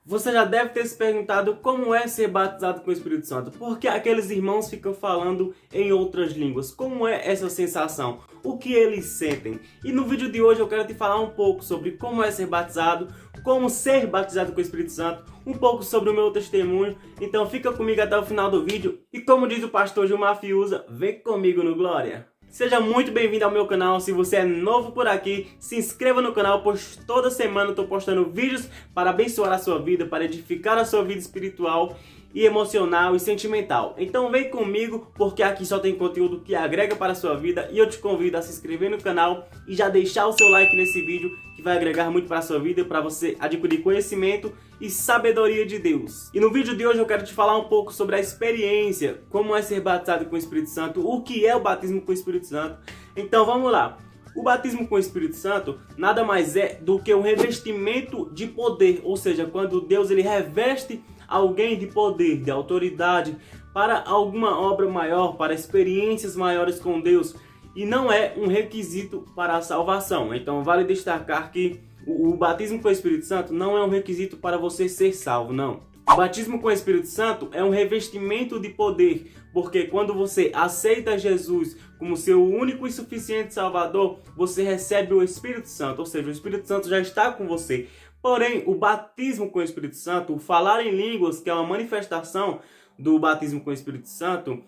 Você já deve ter se perguntado como é ser batizado com o Espírito Santo, porque aqueles irmãos ficam falando em outras línguas. Como é essa sensação? O que eles sentem? E no vídeo de hoje eu quero te falar um pouco sobre como é ser batizado, como ser batizado com o Espírito Santo, um pouco sobre o meu testemunho. Então fica comigo até o final do vídeo e, como diz o pastor Gilmar Fiuza, vem comigo no Glória! Seja muito bem-vindo ao meu canal. Se você é novo por aqui, se inscreva no canal, pois toda semana eu estou postando vídeos para abençoar a sua vida, para edificar a sua vida espiritual e emocional e sentimental. Então vem comigo, porque aqui só tem conteúdo que agrega para a sua vida, e eu te convido a se inscrever no canal e já deixar o seu like nesse vídeo, que vai agregar muito para a sua vida, para você adquirir conhecimento e sabedoria de Deus. E no vídeo de hoje eu quero te falar um pouco sobre a experiência, como é ser batizado com o Espírito Santo, o que é o batismo com o Espírito Santo. Então vamos lá. O batismo com o Espírito Santo nada mais é do que um revestimento de poder, ou seja, quando Deus ele reveste alguém de poder, de autoridade, para alguma obra maior, para experiências maiores com Deus, e não é um requisito para a salvação. Então vale destacar que o batismo com o Espírito Santo não é um requisito para você ser salvo, não. O batismo com o Espírito Santo é um revestimento de poder, porque quando você aceita Jesus como seu único e suficiente Salvador, você recebe o Espírito Santo, ou seja, o Espírito Santo já está com você. Porém, o batismo com o Espírito Santo, o falar em línguas, que é uma manifestação do batismo com o Espírito Santo,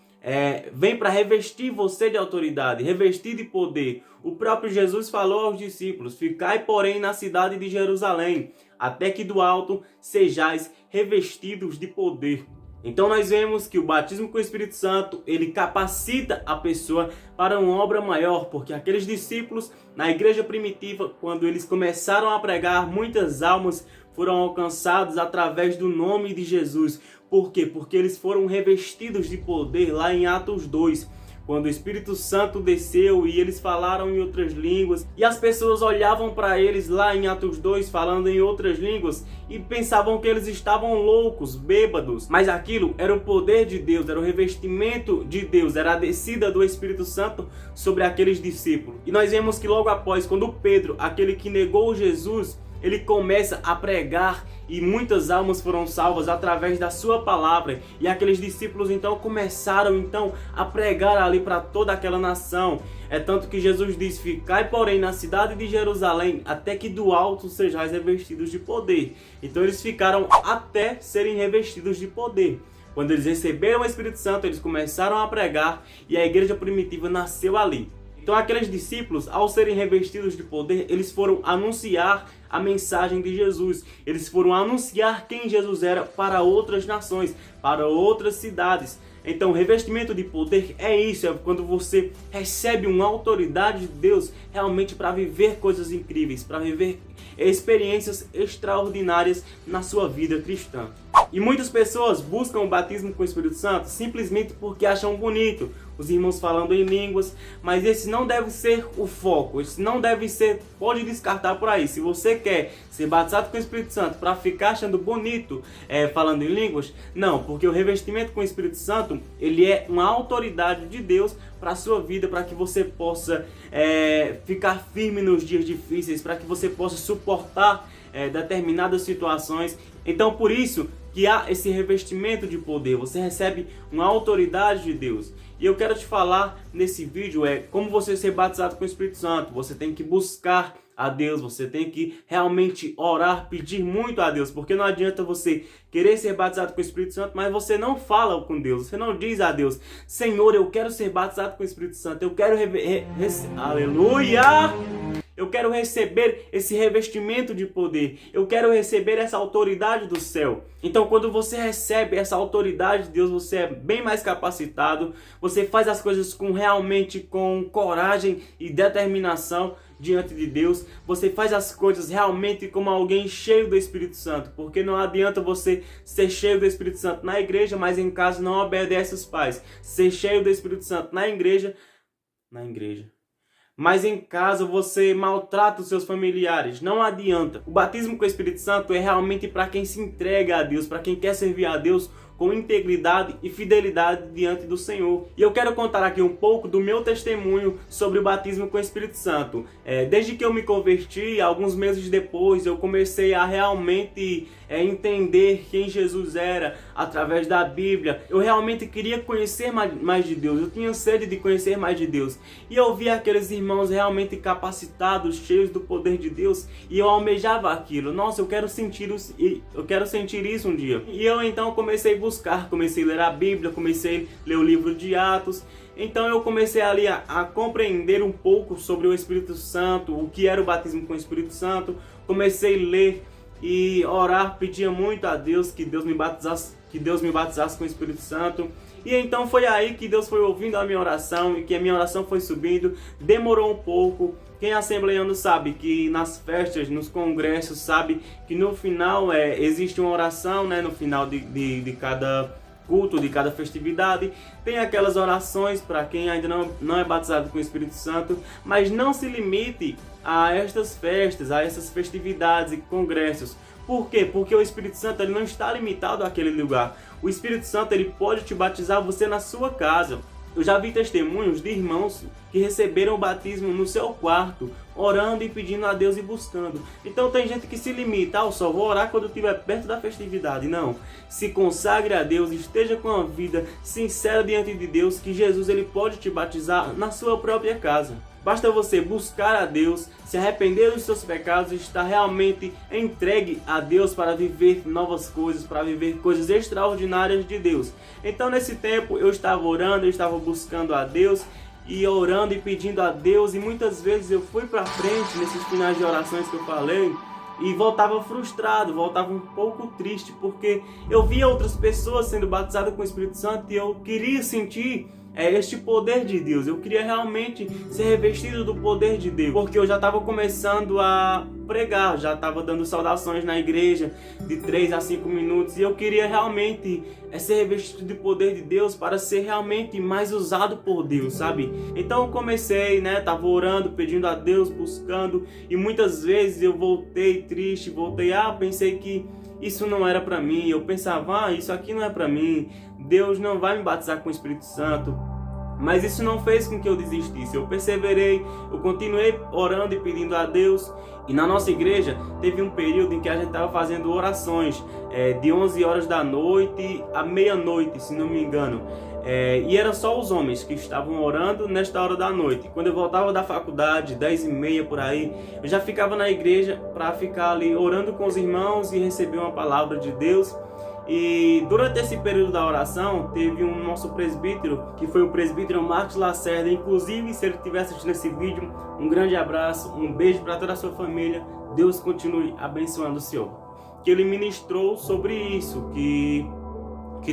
vem para revestir você de autoridade, revestir de poder. O próprio Jesus falou aos discípulos: ficai, porém, na cidade de Jerusalém, até que do alto sejais revestidos de poder. Então nós vemos que o batismo com o Espírito Santo, ele capacita a pessoa para uma obra maior, porque aqueles discípulos na igreja primitiva, quando eles começaram a pregar, muitas almas foram alcançadas através do nome de Jesus. Por quê? Porque eles foram revestidos de poder lá em Atos 2. Quando o Espírito Santo desceu e eles falaram em outras línguas, e as pessoas olhavam para eles lá em Atos 2 falando em outras línguas e pensavam que eles estavam loucos, bêbados. Mas aquilo era o poder de Deus, era o revestimento de Deus, era a descida do Espírito Santo sobre aqueles discípulos. E nós vemos que logo após, quando Pedro, aquele que negou Jesus, ele começa a pregar e muitas almas foram salvas através da sua palavra. E aqueles discípulos então começaram a pregar ali para toda aquela nação. É tanto que Jesus diz: ficai, porém, na cidade de Jerusalém, até que do alto sejais revestidos de poder. Então eles ficaram até serem revestidos de poder. Quando eles receberam o Espírito Santo, eles começaram a pregar e a igreja primitiva nasceu ali. Então aqueles discípulos, ao serem revestidos de poder, eles foram anunciar a mensagem de Jesus. Eles foram anunciar quem Jesus era para outras nações, para outras cidades. Então, revestimento de poder é isso, é quando você recebe uma autoridade de Deus realmente para viver coisas incríveis, para viver experiências extraordinárias na sua vida cristã. E muitas pessoas buscam o batismo com o Espírito Santo simplesmente porque acham bonito os irmãos falando em línguas, mas esse não deve ser o foco, esse não deve ser, pode descartar por aí. Se você quer ser batizado com o Espírito Santo para ficar achando bonito falando em línguas, não, porque o revestimento com o Espírito Santo, ele é uma autoridade de Deus para a sua vida, para que você possa ficar firme nos dias difíceis, para que você possa suportar determinadas situações. Então por isso que há esse revestimento de poder, você recebe uma autoridade de Deus. E eu quero te falar nesse vídeo como você ser batizado com o Espírito Santo. Você tem que buscar a Deus, você tem que realmente orar, pedir muito a Deus, porque não adianta você querer ser batizado com o Espírito Santo, mas você não fala com Deus, você não diz a Deus: Senhor, eu quero ser batizado com o Espírito Santo, eu quero aleluia! Eu quero receber esse revestimento de poder. Eu quero receber essa autoridade do céu. Então, quando você recebe essa autoridade de Deus, você é bem mais capacitado. Você faz as coisas realmente com coragem e determinação diante de Deus. Você faz as coisas realmente como alguém cheio do Espírito Santo. Porque não adianta você ser cheio do Espírito Santo na igreja, mas em casa não obedece os pais. Ser cheio do Espírito Santo na igreja, mas em casa você maltrata os seus familiares. Não adianta. O batismo com o Espírito Santo é realmente para quem se entrega a Deus, para quem quer servir a Deus com integridade e fidelidade diante do Senhor. E eu quero contar aqui um pouco do meu testemunho sobre o batismo com o Espírito Santo. Desde que eu me converti, alguns meses depois, eu comecei a realmente entender quem Jesus era através da Bíblia. Eu realmente queria conhecer mais de Deus, eu tinha sede de conhecer mais de Deus. E eu via aqueles irmãos realmente capacitados, cheios do poder de Deus, e eu almejava aquilo. Nossa, eu quero sentir isso um dia. E eu então comecei a buscar, comecei a ler a Bíblia, comecei a ler o livro de Atos. Então eu comecei ali a compreender um pouco sobre o Espírito Santo, o que era o batismo com o Espírito Santo. Comecei a ler e orar, pedia muito a Deus que Deus me batizasse com o Espírito Santo. E então foi aí que Deus foi ouvindo a minha oração e que a minha oração foi subindo. Demorou um pouco. Quem é assembleiano sabe que nas festas, nos congressos, sabe que no final existe uma oração, né? No final de cada culto, de cada festividade, tem aquelas orações para quem ainda não é batizado com o Espírito Santo, mas não se limite a estas festas, a essas festividades e congressos. Por quê? Porque o Espírito Santo ele não está limitado àquele lugar. O Espírito Santo ele pode te batizar você na sua casa. Eu já vi testemunhos de irmãos que receberam o batismo no seu quarto, orando e pedindo a Deus e buscando. Então tem gente que se limita, eu só vou orar quando estiver perto da festividade. Não, se consagre a Deus, esteja com a vida sincera diante de Deus, que Jesus ele pode te batizar na sua própria casa. Basta você buscar a Deus, se arrepender dos seus pecados e estar realmente entregue a Deus para viver novas coisas, para viver coisas extraordinárias de Deus. Então nesse tempo eu estava orando, eu estava buscando a Deus e orando e pedindo a Deus, e muitas vezes eu fui para frente nesses finais de orações que eu falei e voltava frustrado, voltava um pouco triste, porque eu via outras pessoas sendo batizadas com o Espírito Santo e eu queria sentir este poder de Deus. Eu queria realmente ser revestido do poder de Deus, porque eu já estava começando a pregar, já estava dando saudações na igreja de 3 a 5 minutos e eu queria realmente ser revestido do poder de Deus para ser realmente mais usado por Deus, sabe? Então eu comecei, estava orando, pedindo a Deus, buscando, e muitas vezes eu voltei triste, pensei que isso não era para mim. Eu pensava, isso aqui não é para mim, Deus não vai me batizar com o Espírito Santo. Mas isso não fez com que eu desistisse. Eu perseverei, eu continuei orando e pedindo a Deus. E na nossa igreja teve um período em que a gente estava fazendo orações de 11 horas da noite à meia-noite, se não me engano. E era só os homens que estavam orando nesta hora da noite. Quando eu voltava da faculdade, 10h30 por aí, eu já ficava na igreja para ficar ali orando com os irmãos e receber uma palavra de Deus. E durante esse período da oração, teve um nosso presbítero, que foi o presbítero Marcos Lacerda. Inclusive, se ele estiver assistindo esse vídeo, um grande abraço, um beijo para toda a sua família. Deus continue abençoando o Senhor. Que ele ministrou sobre isso, que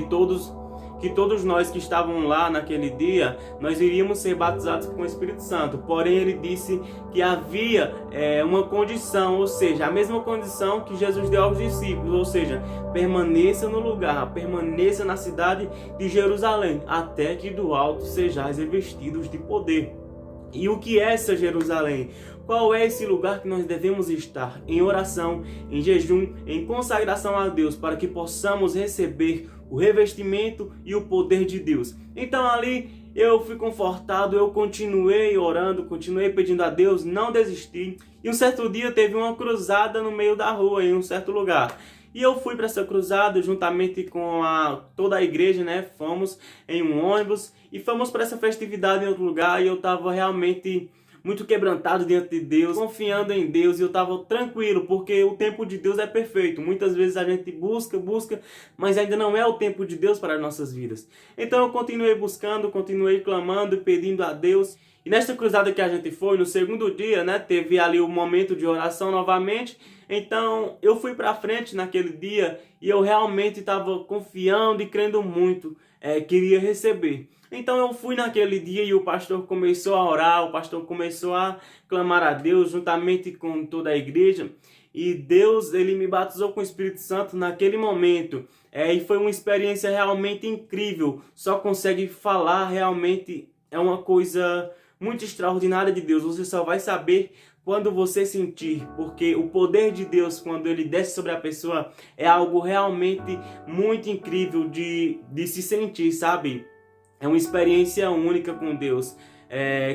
todos nós que estavam lá naquele dia, nós iríamos ser batizados com o Espírito Santo. Porém, ele disse que havia uma condição, ou seja, a mesma condição que Jesus deu aos discípulos, ou seja, permaneça no lugar, permaneça na cidade de Jerusalém, até que do alto sejais revestidos de poder. E o que é essa Jerusalém? Qual é esse lugar que nós devemos estar? Em oração, em jejum, em consagração a Deus, para que possamos receber o revestimento e o poder de Deus. Então ali eu fui confortado, eu continuei orando, continuei pedindo a Deus, não desisti. E um certo dia teve uma cruzada no meio da rua, em um certo lugar. E eu fui para essa cruzada juntamente com toda a igreja, fomos em um ônibus e fomos para essa festividade em outro lugar. E eu estava realmente muito quebrantado diante de Deus, confiando em Deus, e eu estava tranquilo, porque o tempo de Deus é perfeito. Muitas vezes a gente busca, mas ainda não é o tempo de Deus para as nossas vidas. Então eu continuei buscando, continuei clamando, pedindo a Deus. E nesta cruzada que a gente foi, no segundo dia, teve ali o momento de oração novamente. Então eu fui para frente naquele dia e eu realmente estava confiando e crendo muito, queria receber. Então eu fui naquele dia e o pastor começou a orar, o pastor começou a clamar a Deus juntamente com toda a igreja. E Deus, ele me batizou com o Espírito Santo naquele momento. E foi uma experiência realmente incrível. Só consegue falar, realmente é uma coisa muito extraordinária de Deus. Você só vai saber quando você sentir, porque o poder de Deus, quando ele desce sobre a pessoa, é algo realmente muito incrível de se sentir, sabe? É uma experiência única com Deus.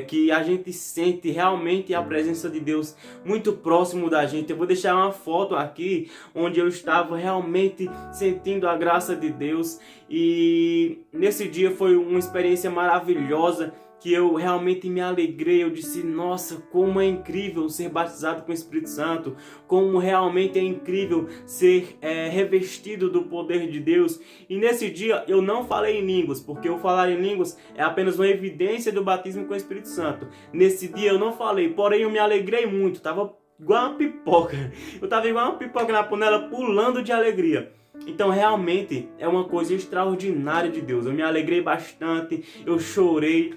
Que a gente sente realmente a presença de Deus muito próximo da gente. Eu vou deixar uma foto aqui onde eu estava realmente sentindo a graça de Deus, e nesse dia foi uma experiência maravilhosa, que eu realmente me alegrei. Eu disse, nossa, como é incrível ser batizado com o Espírito Santo, como realmente é incrível ser revestido do poder de Deus. E nesse dia eu não falei em línguas, porque o falar em línguas é apenas uma evidência do batismo com o Espírito Santo. Nesse dia eu não falei, porém eu me alegrei muito, tava igual uma pipoca. Eu tava igual uma pipoca na panela, pulando de alegria. Então realmente é uma coisa extraordinária de Deus. Eu me alegrei bastante, eu chorei,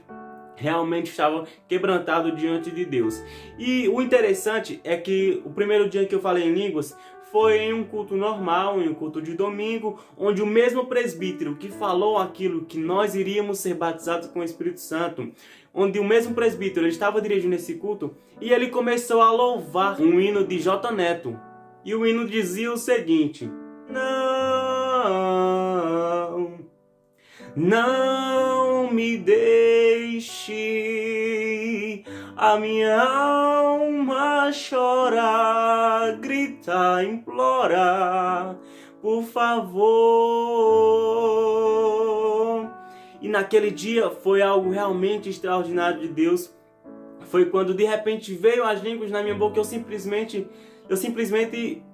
realmente estava quebrantado diante de Deus. E o interessante é que o primeiro dia que eu falei em línguas foi em um culto normal, em um culto de domingo, onde o mesmo presbítero que falou aquilo, que nós iríamos ser batizados com o Espírito Santo, onde o mesmo presbítero ele estava dirigindo esse culto, e ele começou a louvar um hino de J. Neto. E o hino dizia o seguinte: não me deixe a minha alma chorar, gritar, implorar, por favor. E naquele dia foi algo realmente extraordinário de Deus. Foi quando de repente veio as línguas na minha boca, eu simplesmente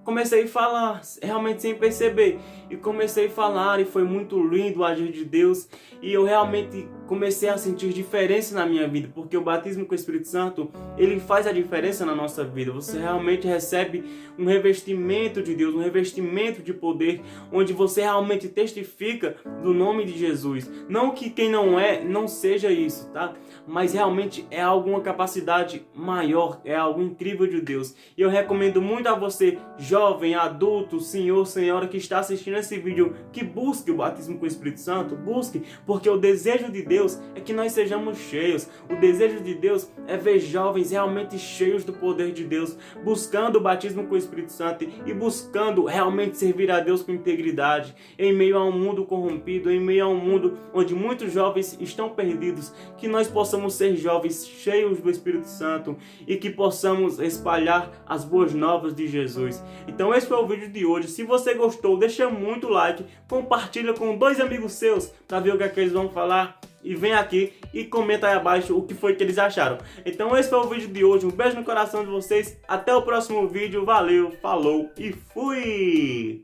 comecei a falar, realmente sem perceber. E comecei a falar, e foi muito lindo o agir de Deus. E eu realmente comecei a sentir diferença na minha vida, porque o batismo com o Espírito Santo, ele faz a diferença na nossa vida. Você realmente recebe um revestimento de Deus, um revestimento de poder, onde você realmente testifica do nome de Jesus. Não que quem não é, não seja isso, tá? Mas realmente é alguma capacidade maior, é algo incrível de Deus. E eu recomendo muito a você, jovem, adulto, senhor, senhora que está assistindo esse vídeo, que busque o batismo com o Espírito Santo. Busque, porque o desejo de Deus é que nós sejamos cheios. O desejo de Deus é ver jovens realmente cheios do poder de Deus, buscando o batismo com o Espírito Santo e buscando realmente servir a Deus com integridade, em meio a um mundo corrompido, em meio a um mundo onde muitos jovens estão perdidos. Que nós possamos ser jovens cheios do Espírito Santo e que possamos espalhar as boas novas de Jesus. Então esse foi o vídeo de hoje. Se você gostou, deixa muito like, compartilha com 2 amigos seus para ver o que é que eles vão falar, e vem aqui e comenta aí abaixo o que foi que eles acharam. Então esse foi o vídeo de hoje. Um beijo no coração de vocês. Até o próximo vídeo. Valeu, falou e fui!